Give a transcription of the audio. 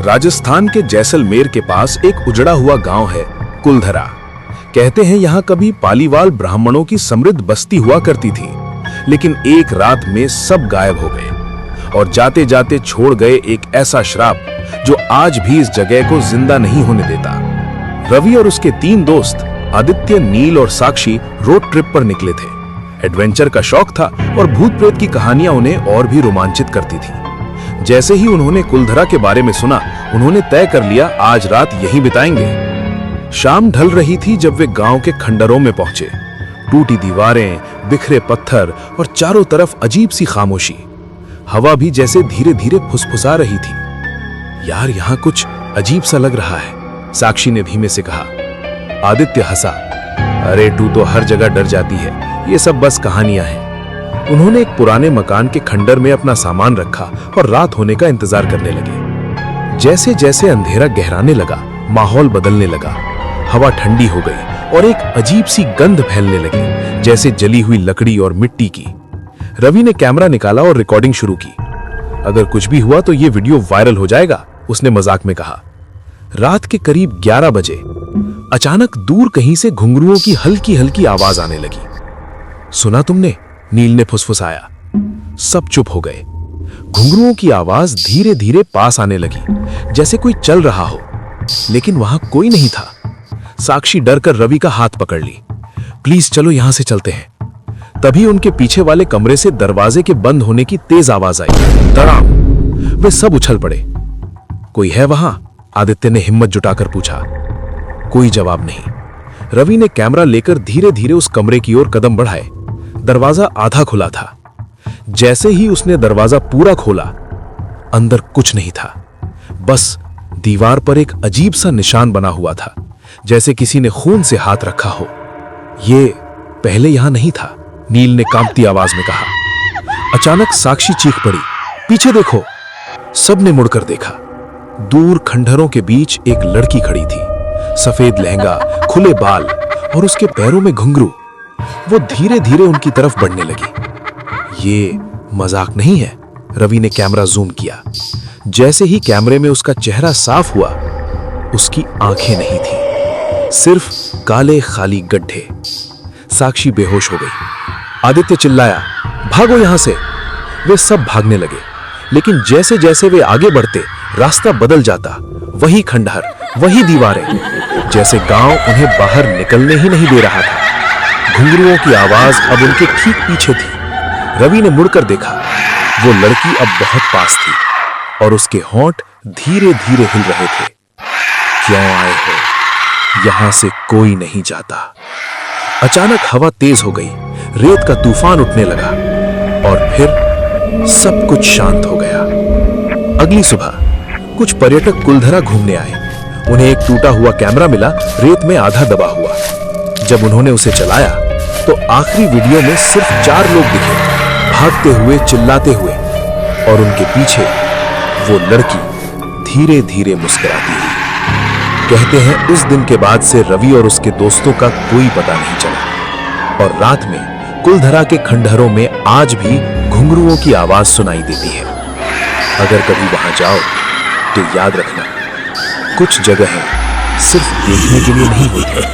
राजस्थान के जैसलमेर के पास एक उजड़ा हुआ गांव है कुलधरा। कहते हैं यहाँ कभी पालीवाल ब्राह्मणों की समृद्ध बस्ती हुआ करती थी, लेकिन एक रात में सब गायब हो गए और जाते जाते छोड़ गए एक ऐसा श्राप जो आज भी इस जगह को जिंदा नहीं होने देता। रवि और उसके 3 दोस्त आदित्य, नील और साक्षी रोड ट्रिप पर निकले थे। एडवेंचर का शौक था और भूत प्रेत की कहानियां उन्हें और भी रोमांचित करती थी। जैसे ही उन्होंने कुलधरा के बारे में सुना, उन्होंने तय कर लिया आज रात यहीं बिताएंगे। शाम ढल रही थी जब वे गांव के खंडरों में पहुंचे। टूटी दीवारें, बिखरे पत्थर और चारों तरफ अजीब सी खामोशी। हवा भी जैसे धीरे धीरे फुसफुसा रही थी। यार, यहाँ कुछ अजीब सा लग रहा है, साक्षी ने धीमे से कहा। आदित्य हंसा। अरे तू तो हर जगह डर जाती है, ये सब बस कहानियां हैं। उन्होंने एक पुराने मकान के खंडर में अपना सामान रखा और रात होने का इंतजार करने लगे। जैसे जैसे अंधेरा गहराने लगा, माहौल बदलने लगा। हवा ठंडी हो गई और एक अजीब सी गंध फैलने लगी, जैसे जली हुई लकड़ी और मिट्टी की। रवि ने कैमरा निकाला और रिकॉर्डिंग शुरू की। अगर कुछ भी हुआ तो ये वीडियो वायरल हो जाएगा, उसने मजाक में कहा। रात के करीब 11 बजे अचानक दूर कहीं से घुंघरुओं की हल्की हल्की आवाज आने लगी। सुना तुमने? नील ने फुसफुसाया। सब चुप हो गए। घुंघरुओं की आवाज धीरे धीरे पास आने लगी, जैसे कोई चल रहा हो, लेकिन वहां कोई नहीं था। साक्षी डरकर रवि का हाथ पकड़ ली। प्लीज चलो, यहां से चलते हैं। तभी उनके पीछे वाले कमरे से दरवाजे के बंद होने की तेज आवाज आई। धड़ाम! वे सब उछल पड़े। कोई है वहां? आदित्य ने हिम्मत जुटाकर पूछा। कोई जवाब नहीं। रवि ने कैमरा लेकर धीरे धीरे उस कमरे की ओर कदम बढ़ाए। दरवाजा आधा खुला था। जैसे ही उसने दरवाजा पूरा खोला, अंदर कुछ नहीं था। बस दीवार पर एक अजीब सा निशान बना हुआ था, जैसे किसी ने खून से हाथ रखा हो। ये पहले यहां नहीं था, नील ने कांपती आवाज में कहा। अचानक साक्षी चीख पड़ी। पीछे देखो! सबने मुड़कर देखा। दूर खंडहरों के बीच एक लड़की खड़ी थी। सफेद लहंगा, खुले बाल और उसके पैरों में घुंघरू। वो धीरे धीरे उनकी तरफ बढ़ने लगी। ये मजाक नहीं है। रवि ने कैमरा जूम किया। जैसे ही कैमरे में उसका चेहरा साफ हुआ, उसकी आंखें नहीं थी, सिर्फ काले खाली गड्ढे। साक्षी बेहोश हो गई। आदित्य चिल्लाया, भागो यहां से! वे सब भागने लगे, लेकिन जैसे जैसे वे आगे बढ़ते, रास्ता बदल जाता। वही खंडहर, वही दीवारें, जैसे गांव उन्हें बाहर निकलने ही नहीं दे रहा था। घुंघरुओं की आवाज अब उनके ठीक पीछे थी। रवि ने मुड़कर देखा। वो लड़की अब बहुत पास थी और उसके होंठ धीरे धीरे हिल रहे थे। क्यों आए हो? यहां से कोई नहीं जाता। अचानक हवा तेज हो गई, रेत का तूफान उठने लगा और फिर सब कुछ शांत हो गया। अगली सुबह कुछ पर्यटक कुलधरा घूमने आए। उन्हें एक टूटा हुआ कैमरा मिला, रेत में आधा दबा हुआ। जब उन्होंने उसे चलाया तो आखिरी वीडियो में सिर्फ 4 लोग दिखे, भागते हुए, चिल्लाते हुए, और उनके पीछे वो लड़की धीरे धीरे मुस्कुराती हुई। कहते हैं उस दिन के बाद से रवि और उसके दोस्तों का कोई पता नहीं चला और रात में कुलधरा के खंडहरों में आज भी घुंघरुओं की आवाज सुनाई देती है। अगर कभी वहां जाओ तो याद रखना, कुछ जगहें सिर्फ देखने के लिए नहीं होती।